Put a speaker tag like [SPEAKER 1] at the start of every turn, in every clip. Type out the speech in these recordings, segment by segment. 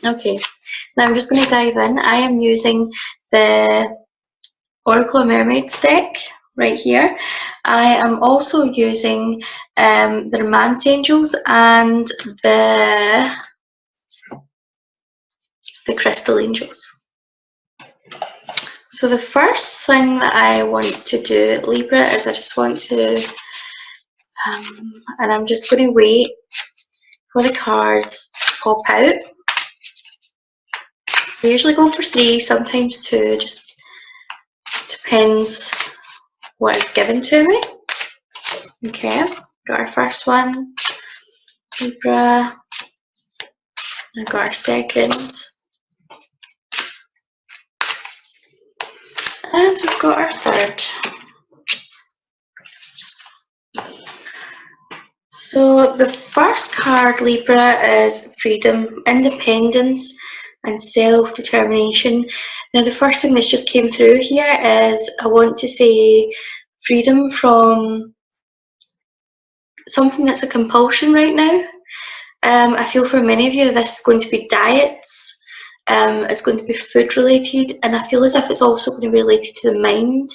[SPEAKER 1] Okay, now I'm just going to dive in. I am using the Oracle of Mermaids deck right here. I am also using the Romance Angels and the Crystal Angels. So the first thing that I want to do, Libra, is I just want to, and I'm just going to wait for the cards to pop out. I usually go for 3, sometimes 2, just depends what is given to me. Okay, got our first one, Libra. I got our second. And we've got our third. So the first card, Libra, is freedom, independence, and self-determination. Now the first thing that's just came through here is I want to say freedom from something that's a compulsion right now. I feel for many of you this is going to be diets, it's going to be food related, and I feel as if it's also going to be related to the mind.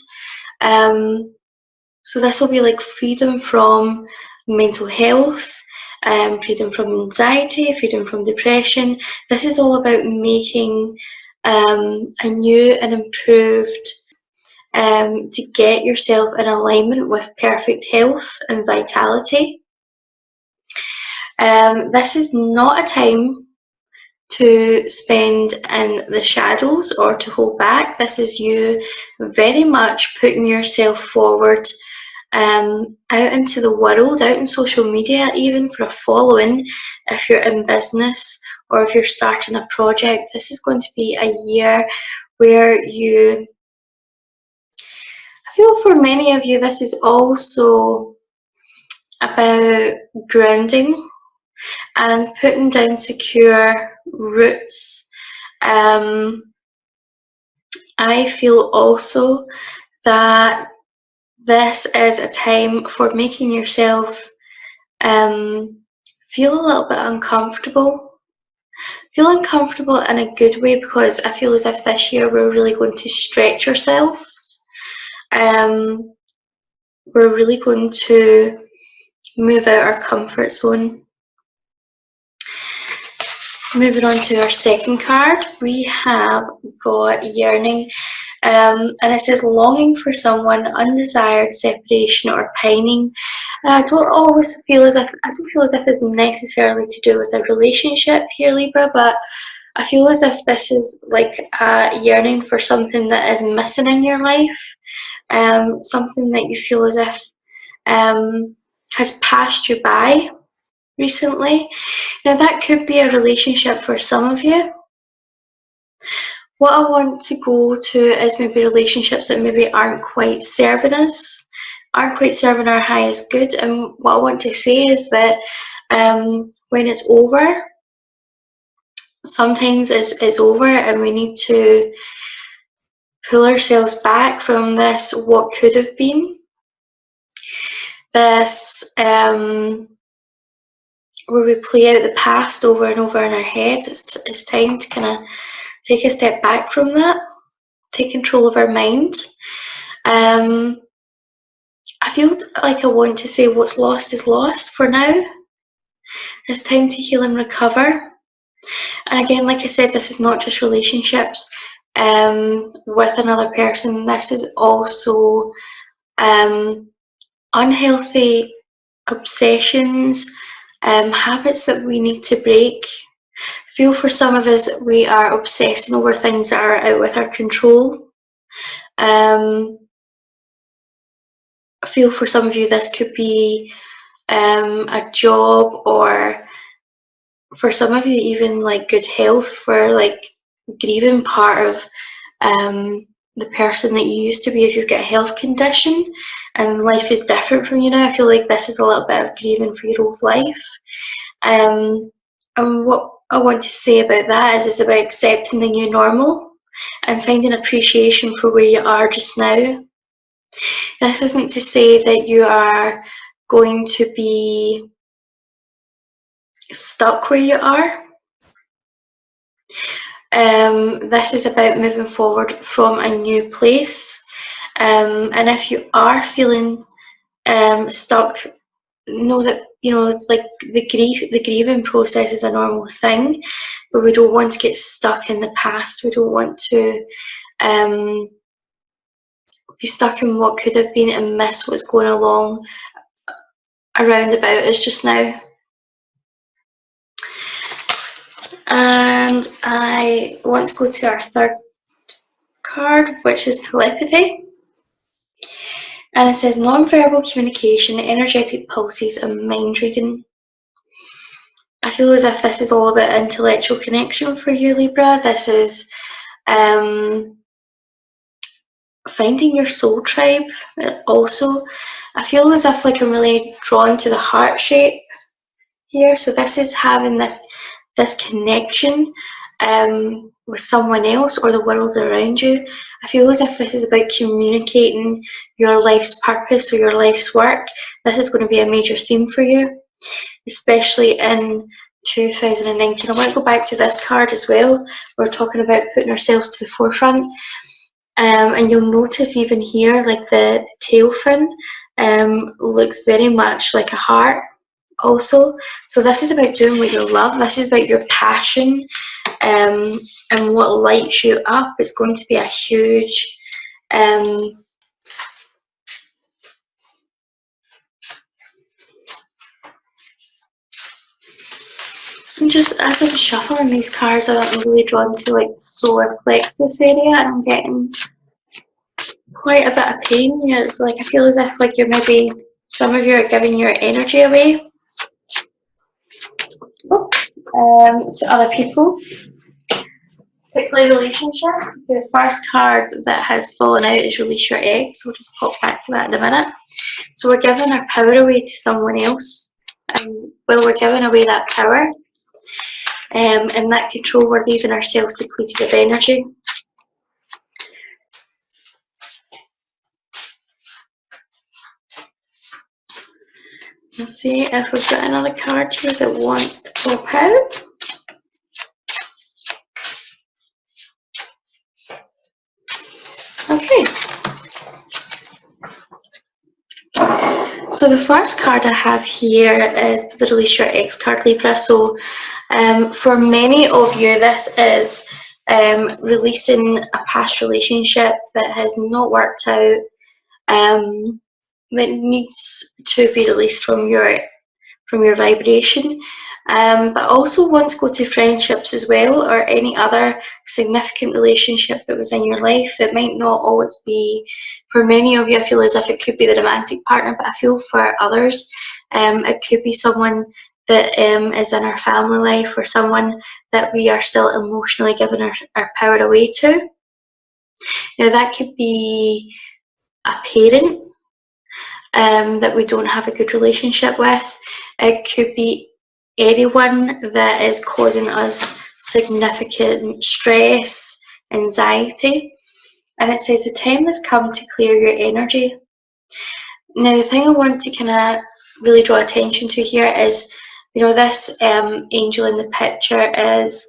[SPEAKER 1] So this will be like freedom from mental health, freedom from anxiety, freedom from depression. This is all about making a new and improved to get yourself in alignment with perfect health and vitality. This is not a time to spend in the shadows or to hold back. This is you very much putting yourself forward out into the world, out in social media, even for a following. If you're in business or if you're starting a project, this is going to be a year where you, I feel for many of you, this is also about grounding and putting down secure roots. I feel also that this is a time for making yourself feel a little bit uncomfortable. Feel uncomfortable in a good way, because I feel as if this year we're really going to stretch ourselves. We're really going to move out our comfort zone. Moving on to our second card, we have got yearning, and it says longing for someone, undesired separation or pining. And I don't feel as if it's necessarily to do with a relationship here, Libra, but I feel as if this is like a yearning for something that is missing in your life, something that you feel as if has passed you by recently. Now that could be a relationship for some of you. What I want to go to is maybe relationships that maybe aren't quite serving us, aren't quite serving our highest good. And what I want to say is that when it's over, sometimes it's over, and we need to pull ourselves back from this what could have been, this where we play out the past over and over in our heads. It's time to kind of take a step back from that, take control of our mind. I feel like I want to say what's lost is lost for now. It's time to heal and recover. And again, like I said, this is not just relationships with another person. This is also unhealthy obsessions, habits that we need to break. I feel for some of us, we are obsessing over things that are out with our control. I feel for some of you, this could be a job, or for some of you, even like good health, where like grieving part of the person that you used to be. If you've got a health condition and life is different from you now, I feel like this is a little bit of grieving for your old life. And what I want to say about that is it's about accepting the new normal and finding appreciation for where you are just now. This isn't to say that you are going to be stuck where you are. This is about moving forward from a new place. And if you are feeling stuck, know that, you know, it's like the grieving process is a normal thing, but we don't want to get stuck in the past. We don't want to be stuck in what could have been and miss what's going along around about us just now. And I want to go to our third card, which is telepathy. And it says non-verbal communication, energetic pulses, and mind reading. I feel as if this is all about intellectual connection for you, Libra. This is finding your soul tribe. Also, I feel as if like I'm really drawn to the heart shape here. So this is having this connection with someone else or the world around you. I feel as if this is about communicating your life's purpose or your life's work. This is going to be a major theme for you, especially in 2019. I want to go back to this card as well. We're talking about putting ourselves to the forefront. And you'll notice even here, like the tail fin looks very much like a heart also. So this is about doing what you love. This is about your passion and what lights you up. It's going to be a huge and just as I'm shuffling these cards, I'm really drawn to like the solar plexus area, and I'm getting quite a bit of pain here. It's like I feel as if like you're maybe, some of you are giving your energy away to other people, particularly relationships. The first card that has fallen out is release your eggs. So we'll just pop back to that in a minute. So we're giving our power away to someone else, and while we're giving away that power and that control, we're leaving ourselves depleted of energy. We'll see if we've got another card here that wants to pop out. Okay. So the first card I have here is the Release Your Ex card, Libra. So for many of you, this is releasing a past relationship that has not worked out, that needs to be released from your vibration. But I also want to go to friendships as well, or any other significant relationship that was in your life. It might not always be, for many of you, I feel as if it could be the romantic partner, but I feel for others, it could be someone that is in our family life, or someone that we are still emotionally giving our power away to. Now that could be a parent that we don't have a good relationship with. It could be anyone that is causing us significant stress, anxiety. And it says the time has come to clear your energy. Now the thing I want to kind of really draw attention to here is, you know, this angel in the picture is,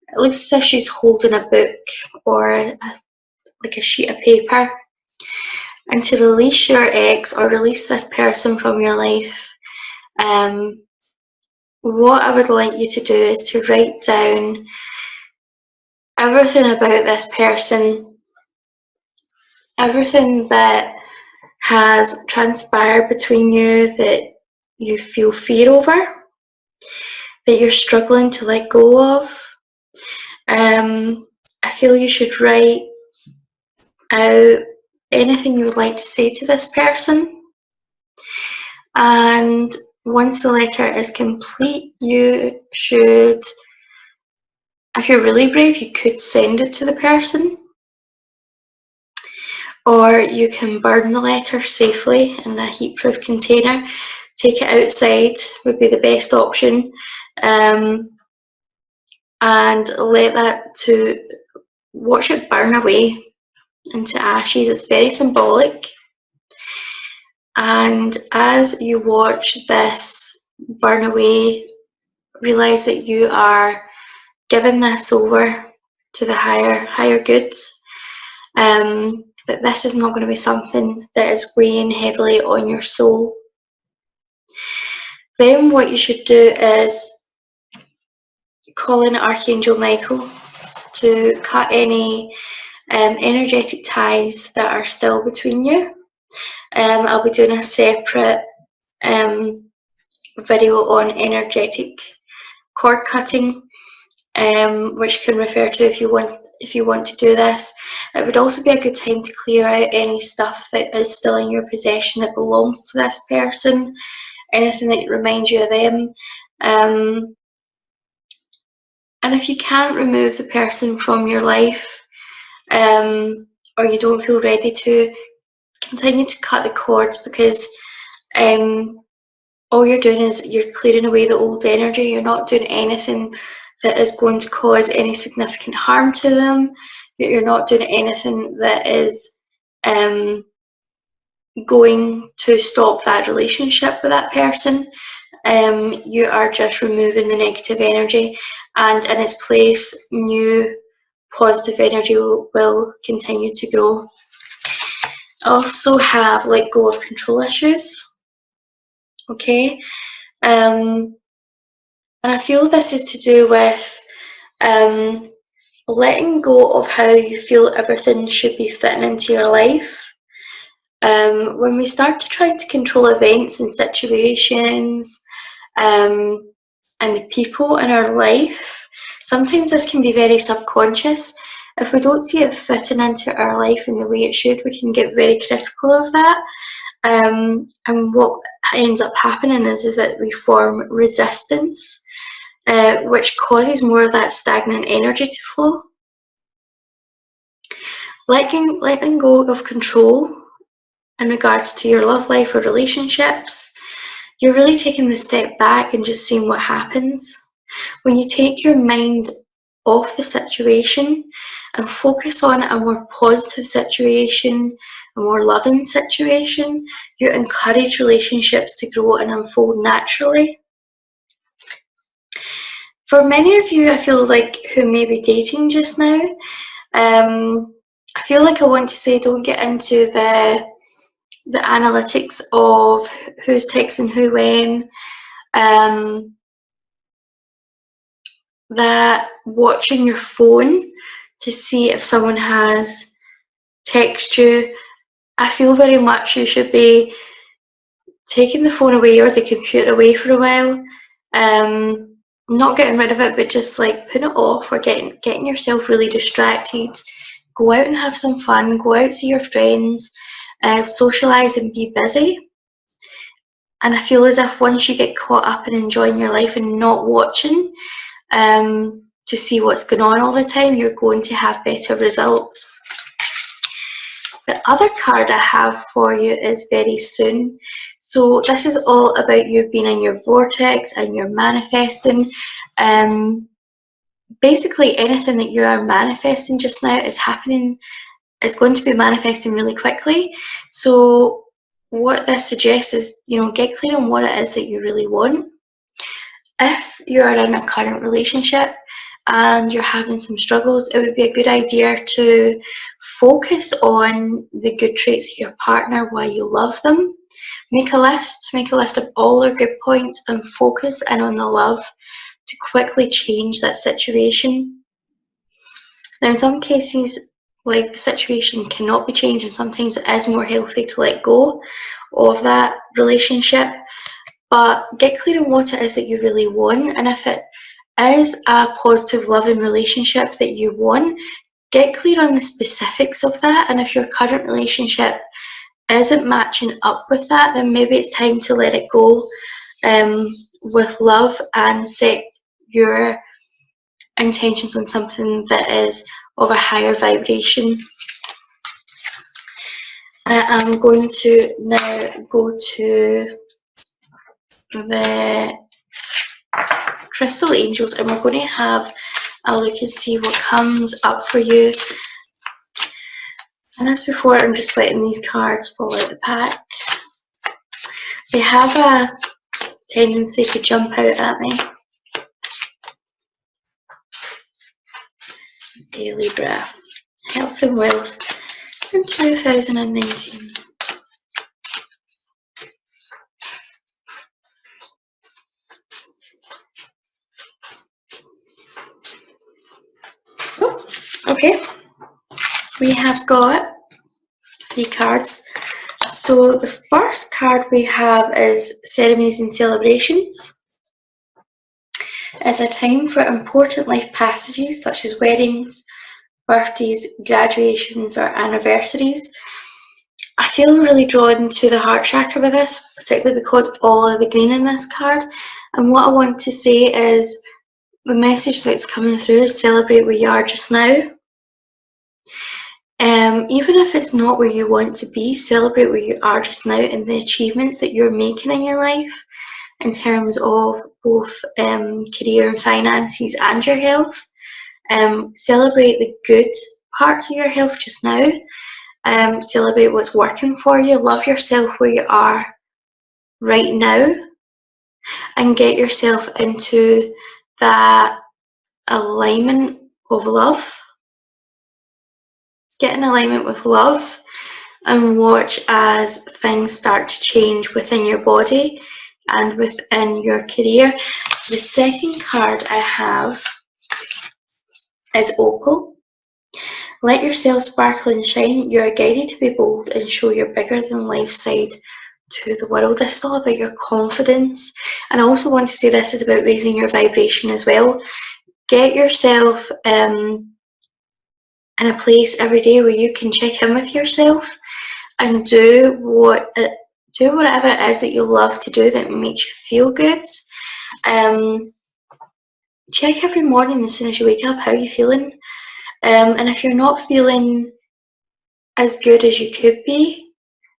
[SPEAKER 1] it looks as if she's holding a book or like a sheet of paper. And to release your ex or release this person from your life, what I would like you to do is to write down everything about this person, everything that has transpired between you that you feel fear over, that you're struggling to let go of. I feel you should write out anything you would like to say to this person. And once the letter is complete, you should, if you're really brave, you could send it to the person. Or you can burn the letter safely in a heat-proof container. Take it outside would be the best option. And let that watch it burn away into ashes. It's very symbolic. And as you watch this burn away, realize that you are giving this over to the higher goods. That this is not going to be something that is weighing heavily on your soul. Then what you should do is call in Archangel Michael to cut any energetic ties that are still between you. I'll be doing a separate video on energetic cord cutting, which can refer to if you want to do this. It would also be a good time to clear out any stuff that is still in your possession that belongs to this person, anything that reminds you of them. And if you can't remove the person from your life, or you don't feel ready to, continue to cut the cords, because all you're doing is you're clearing away the old energy. You're not doing anything that is going to cause any significant harm to them. You're not doing anything that is going to stop that relationship with that person. You are just removing the negative energy, and in its place, new positive energy will continue to grow. I also have let go of control issues. Okay, and I feel this is to do with letting go of how you feel everything should be fitting into your life. When we start to try to control events and situations, and the people in our life, sometimes this can be very subconscious. If we don't see it fitting into our life in the way it should, we can get very critical of that. And what ends up happening is that we form resistance, which causes more of that stagnant energy to flow. Letting go of control in regards to your love life or relationships, you're really taking the step back and just seeing what happens. When you take your mind off the situation and focus on a more positive situation, a more loving situation, you encourage relationships to grow and unfold naturally. For many of you, I feel like, who may be dating just now, I feel like I want to say, don't get into the analytics of who's texting who when. That watching your phone to see if someone has texted you, I feel very much you should be taking the phone away or the computer away for a while. Not getting rid of it, but just like putting it off, or getting yourself really distracted. Go out and have some fun, go out, see your friends, socialise and be busy. And I feel as if once you get caught up in enjoying your life and not watching to see what's going on all the time, you're going to have better results. The other card I have for you is very soon. So this is all about you being in your vortex and you're manifesting. Basically anything that you are manifesting just now is happening, is going to be manifesting really quickly. So what this suggests is, get clear on what it is that you really want. If you're in a current relationship and you're having some struggles, it would be a good idea to focus on the good traits of your partner, why you love them. Make a list of all their good points and focus in on the love to quickly change that situation. Now, in some cases, like, the situation cannot be changed, and sometimes it is more healthy to let go of that relationship. But get clear on what it is that you really want, and if it is a positive, loving relationship that you want, get clear on the specifics of that. And if your current relationship isn't matching up with that, then maybe it's time to let it go with love and set your intentions on something that is of a higher vibration. I'm going to now go to the crystal angels, and we're going to have a look and see what comes up for you. And as before, I'm just letting these cards fall out the pack. They have a tendency to jump out at me. Okay, Libra. Health and wealth in 2019. Oh, okay. We have got 3 cards. So the first card we have is ceremonies and celebrations. It's a time for important life passages such as weddings, birthdays, graduations, or anniversaries. I feel really drawn to the heart chakra with this, particularly because of all of the green in this card. And what I want to say is the message that's coming through is celebrate where you are just now. Even if it's not where you want to be, celebrate where you are just now and the achievements that you're making in your life in terms of both career and finances and your health. Celebrate the good parts of your health just now. Celebrate what's working for you. Love yourself where you are right now and get yourself into that alignment of love. Get in alignment with love and watch as things start to change within your body and within your career. The second card I have is Opal. Let yourself sparkle and shine. You are guided to be bold and show your bigger than life side to the world. This is all about your confidence. And I also want to say this is about raising your vibration as well. Get yourself in a place every day where you can check in with yourself and do whatever it is that you love to do that makes you feel good. Check every morning as soon as you wake up, how you're feeling. And if you're not feeling as good as you could be,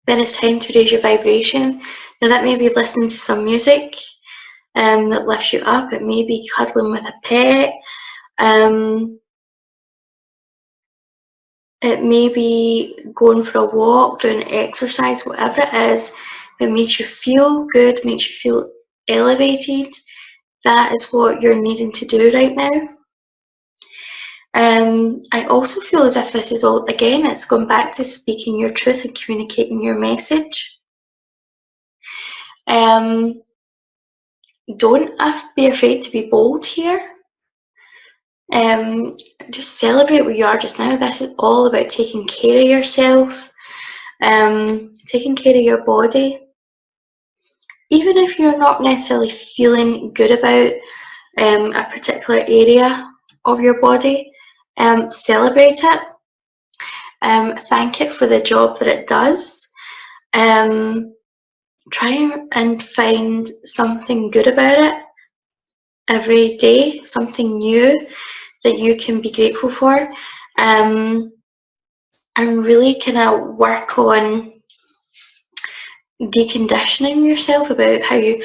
[SPEAKER 1] then it's time to raise your vibration. Now that may be listening to some music that lifts you up. It may be cuddling with a pet. It may be going for a walk, doing exercise, whatever it is that makes you feel good, makes you feel elevated. That is what you're needing to do right now. I also feel as if this is all, again, it's gone back to speaking your truth and communicating your message. Don't be afraid to be bold here. Just celebrate where you are just now. This is all about taking care of yourself, taking care of your body. Even if you're not necessarily feeling good about a particular area of your body, celebrate it. Thank it for the job that it does. Try and find something good about it every day, something new that you can be grateful for, and really kind of work on deconditioning yourself about how you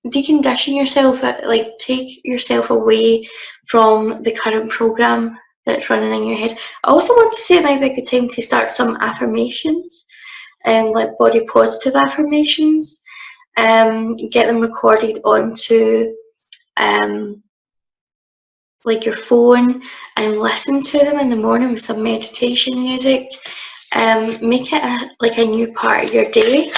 [SPEAKER 1] decondition yourself, like take yourself away from the current program that's running in your head. I also want to say it might be a good time to start some affirmations, like body positive affirmations. Get them recorded onto like your phone and listen to them in the morning with some meditation music. Make it like a new part of your day.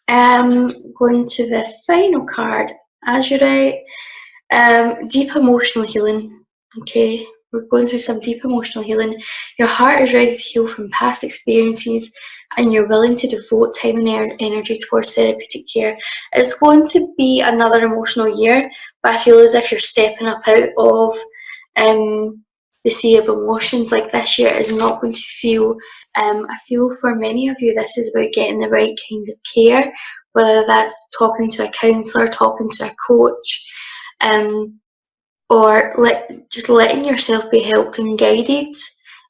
[SPEAKER 1] Going to the final card, Azurite, deep emotional healing. Okay, we're going through some deep emotional healing. Your heart is ready to heal from past experiences and you're willing to devote time and energy towards therapeutic care. It's going to be another emotional year, but I feel as if you're stepping up out of the sea of emotions. Like this year is not going to feel, I feel for many of you this is about getting the right kind of care, whether that's talking to a counsellor, talking to a coach, or just letting yourself be helped and guided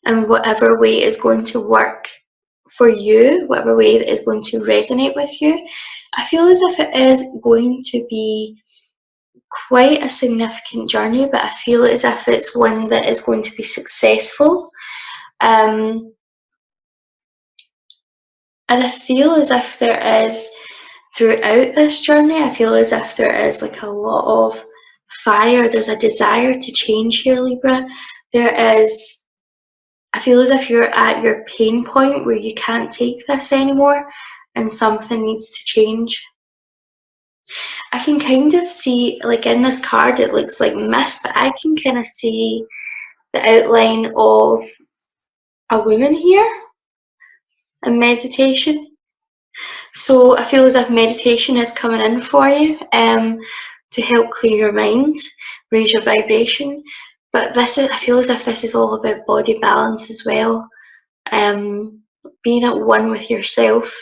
[SPEAKER 1] in whatever way is going to work for you, whatever way that is going to resonate with you. I feel as if it is going to be quite a significant journey, but I feel as if it's one that is going to be successful. And I feel as if there is, throughout this journey, I feel as if there is like a lot of fire. There's a desire to change here, Libra. I feel as if you're at your pain point where you can't take this anymore and something needs to change. I can kind of see, like in this card, it looks like mist, but I can kind of see the outline of a woman here in meditation. So I feel as if meditation is coming in for you to help clear your mind, raise your vibration. But I feel as if this is all about body balance as well. Being at one with yourself.